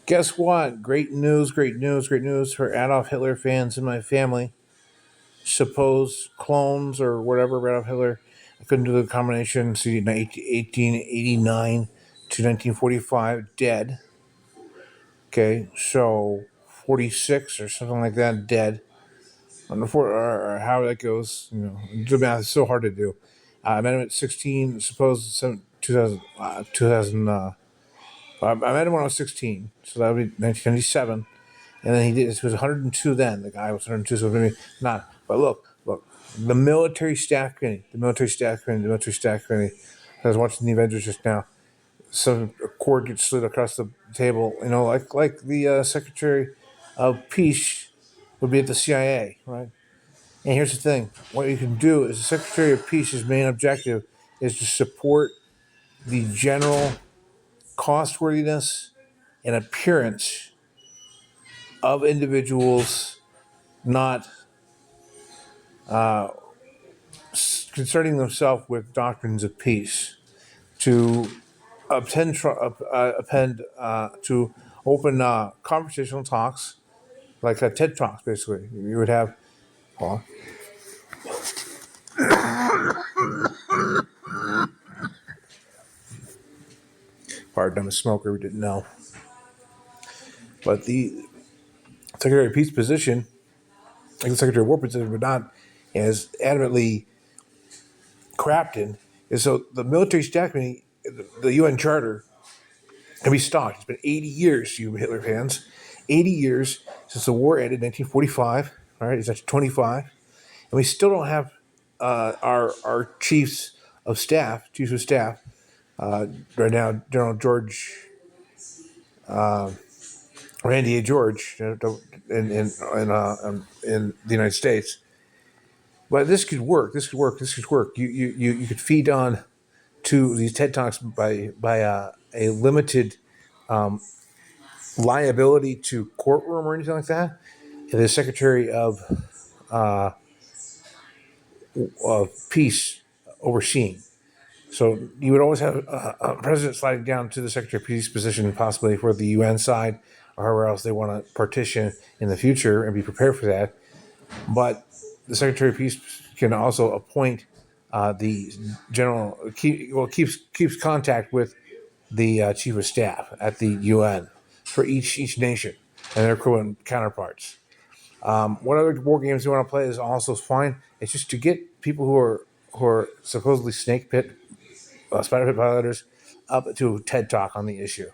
Guess what? Great news, great news, great news for Adolf Hitler fans in my family. Suppose clones or whatever of Adolf Hitler couldn't do the combination, see, 1889 to 1945, dead. Okay, so 46 or something like that, dead. Or how that goes, the math is so hard to do. I met him at 16, suppose 2000, 2000 I met him when I was 16, so that would be 1997. And then he was 102 then. The guy was 102, so maybe not. But look, the military staff committee, I was watching the Avengers just now. Some cord gets slid across the table, like the Secretary of Peace would be at the CIA, right? And here's the thing: what you can do is the Secretary of Peace's main objective is to support the general costworthiness and appearance of individuals not concerning themselves with doctrines of peace, to to open conversational talks like TED talks. Basically, you would have. Oh, pardon, I'm a smoker. We didn't know, but the Secretary of Peace position, like the Secretary of War position, but not as adamantly crapped in, is so the military staff committee, the UN Charter, can be stalked. It's been 80 years, you Hitler fans. 80 years since the war ended, 1945. All right, it's actually 25, and we still don't have our chiefs of staff. Right now, General George Randy A. George in the United States. But this could work. You could feed on to these TED Talks by a limited liability to courtroom or anything like that. And the Secretary of Peace overseeing. So you would always have a president sliding down to the Secretary of Peace position, possibly for the UN side or however else they want to partition in the future and be prepared for that. But the Secretary of Peace can also appoint the general, keeps contact with the chief of staff at the UN for each nation and their equivalent counterparts. What other war games you want to play is also fine. It's just to get people who are supposedly snake pit, spider pit violators up to TED Talk on the issue.